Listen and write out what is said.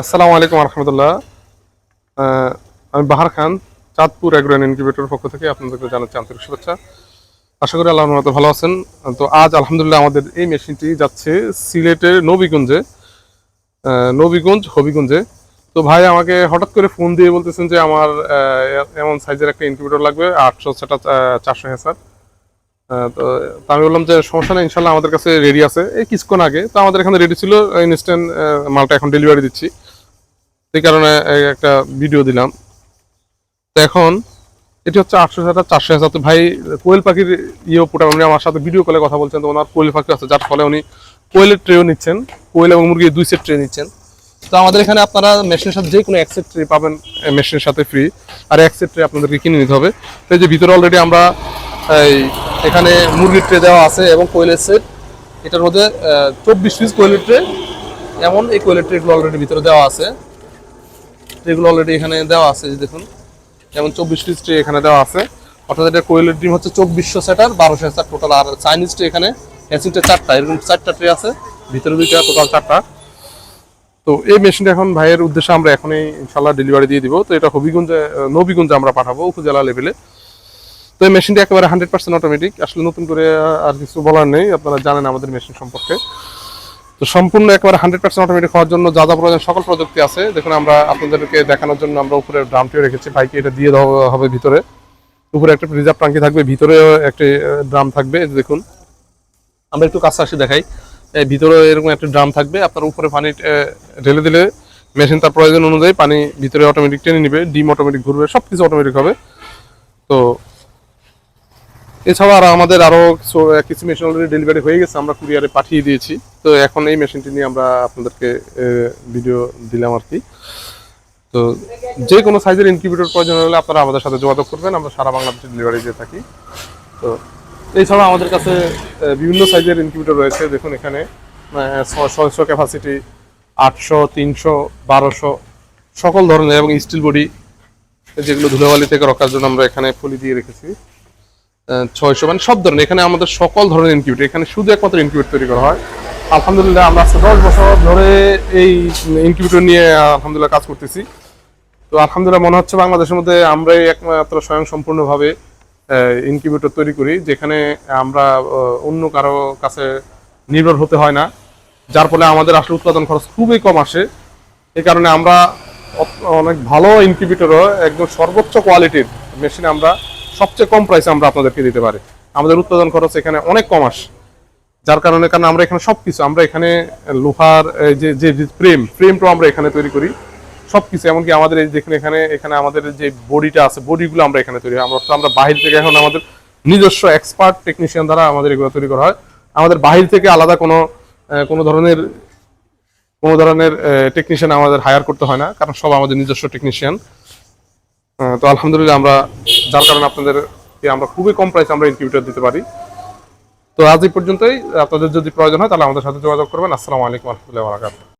আসসালামু আলাইকুম রহমতুল্লাহ। আমি বাহার খান, চাঁদপুর অ্যাগ্রো অ্যান্ড ইনকিউবেটর পক্ষ থেকে আপনাদেরকে জানাচ্ছি আন্তরিক শুভেচ্ছা। আশা করি আল্লাহর রহমতে ভালো আছেন। তো আজ আলহামদুলিল্লাহ আমাদের এই মেশিনটি যাচ্ছে সিলেটের নবীগঞ্জ হবিগঞ্জে। তো ভাই আমাকে হঠাৎ করে ফোন দিয়ে বলতেছেন যে আমার এমন সাইজের একটা ইনকিউবেটর লাগবে, 800 সেটা 400 হ্যাসার। তো আমি বললাম যে সমস্যা নেই, ইনশাল্লাহ আমাদের কাছে রেডি আছে। এই কিছুক্ষণ আগে তো আমাদের এখানে রেডি ছিল, ইনস্ট্যান্ট মালটা এখন ডেলিভারি দিচ্ছি। এই কারণে একটা ভিডিও দিলাম। তো এখন এটি হচ্ছে 800 400 হাজার। তো ভাই কোয়েল পাখির পুটা উনি আমার সাথে ভিডিও কলে কথা বলছেন। তো ওনার কোয়েল পাখি আছে, যার ফলে উনি কোয়েলের ট্রেও নিচ্ছেন, কোয়েল এবং মুরগির 2 সেট ট্রে নিচ্ছেন। তো আমাদের এখানে আপনারা মেশিনের সাথে যে কোনো 1 সেট ট্রে পাবেন মেশিনের সাথে ফ্রি, আর 1 সেট ট্রে আপনাদেরকে কিনে নিতে হবে। তো এই যে ভিতরে অলরেডি আমরা এই এখানে মুরগির ট্রে দেওয়া আছে এবং কোয়েলের সেট, এটার মধ্যে 24 পিস কোয়েলের ট্রে, এমন এই কোয়েলের ট্রেগুলো অলরেডি ভিতরে দেওয়া আছে। ট্রেগুলো অলরেডি এখানে দেওয়া আছে, দেখুন যেমন 24 পিস ট্রে এখানে দেওয়া আছে। অর্থাৎ এটা কোয়েলের ডিম হচ্ছে 2400 সেটার 1200 সেটার টোটাল। আর চাইনিজ ট্রে এখানে হ্যাচিংটা 4টা, এরকম 4টা ট্রে আছে, ভিতরে 2টা, টোটাল 4টা। তো এই মেশিনটা এখন ভাইয়ের উদ্দেশ্যে আমরা এখনই ইনশাল্লাহ ডেলিভারি দিয়ে দিব। তো এটা নবীগঞ্জে আমরা পাঠাবো উপজেলা লেভেলে। তো এই মেশিনটা একেবারে 100% অটোমেটিক। আসলে নতুন করে আর কিছু বলার নেই, আপনারা জানেন আমাদের মেশিন সম্পর্কে। তো সম্পূর্ণ একেবারে 100% অটোমেটিক হওয়ার জন্য যা যা প্রয়োজন সকল প্রযুক্তি আছে। দেখুন আমরা আপনাদেরকে দেখানোর জন্য আমরা উপরে ড্রামটিও রেখেছি, ভাইকে এটা দিয়ে দেওয়া হবে। ভিতরে উপরে একটা রিজার্ভ ট্যাঙ্কি থাকবে, ভিতরেও একটা ড্রাম থাকবে। দেখুন আমরা একটু কাছে আসি দেখাই, ভিতরে এরকম একটা ড্রাম থাকবে। আপনার উপরে পানি ঢেলে দিলে মেশিন তার প্রয়োজন অনুযায়ী পানি ভিতরে অটোমেটিক টেনে নিবে, ডিম অটোমেটিক ঘুরবে, সব কিছু অটোমেটিক হবে। তো এছাড়া আর আমাদের আরো কিছু মেশিন অলরেডি ডেলিভারি হয়ে গেছে, আমরা কুরিয়ারে পাঠিয়ে দিয়েছি। তো এখন এই মেশিনটি নিয়ে আমরা আপনাদেরকে ভিডিও দিলাম আর কি। তো যে কোনো সাইজের ইনকিউবেটর প্রয়োজন হলে আপনারা আমাদের সাথে যোগাযোগ করবেন, আমরা সারা বাংলাদেশে ডেলিভারি দিয়ে থাকি। তো এছাড়া আমাদের কাছে বিভিন্ন সাইজের ইনকিউবেটর রয়েছে। দেখুন এখানে 600 ক্যাপাসিটি, 800, 300, 1200 সকল ধরনের, এবং স্টিল বডি যেগুলো ধুলোবালি থেকে রক্ষার জন্য আমরা এখানে ফলি দিয়ে রেখেছি। 600 মানে সব ধরনের, এখানে আমাদের সকল ধরনের ইনকিউবেটর, এখানে শুধু একমাত্র ইনকিউবেটর তৈরি করা হয়। আলহামদুলিল্লাহ আমরা 10 বছর ধরে এই ইনকিউবেটর নিয়ে আলহামদুলিল্লাহ কাজ করতেছি। তো আলহামদুলিল্লাহ মনে হচ্ছে বাংলাদেশের মধ্যে আমরাই একমাত্র স্বয়ং সম্পূর্ণভাবে ইনকিউবেটর তৈরি করি, যেখানে আমরা অন্য কারো কাছে নির্ভর হতে হয় না, যার ফলে আমাদের আসলে উৎপাদন খরচ খুবই কম আসে। এই কারণে আমরা অনেক ভালো ইনকিউবেটরও একদম সর্বোচ্চ কোয়ালিটির মেশিন আমরা সবচেয়ে কম প্রাইসে আমরা আপনাদেরকে দিতে পারি। আমাদের উৎপাদন খরচ এখানে অনেক কম আসে, যার কারণে আমরা এখানে সবকিছু, আমরা এখানে লোহার যে যে ফ্রেমটাও আমরা এখানে তৈরি করি সবকিছু। এমনকি আমাদের এই যেখানে এখানে এখানে আমাদের যে বডিটা আছে, বডিগুলো আমরা এখানে তৈরি হয়। আমরা বাহির থেকে এখন আমাদের নিজস্ব এক্সপার্ট টেকনিশিয়ান দ্বারা আমাদের এগুলো তৈরি করা হয়। আমাদের বাহির থেকে আলাদা কোনো ধরনের টেকনিশিয়ান আমাদের হায়ার করতে হয় না, কারণ সব আমাদের নিজস্ব টেকনিশিয়ান। তো আলহামদুলিল্লাহ আমরা, যার কারণে আমরা খুবই কম প্রাইসে আমরা ইনকিউবেটর দিতে পারি। তো আজ এই পর্যন্তই। আপনাদের যদি প্রয়োজন হয় তাহলে আমাদের সাথে যোগাযোগ করবেন। আসসালামু আলাইকুম ওয়া রাহমাতুল্লাহি ওয়া বারাকাতুহু।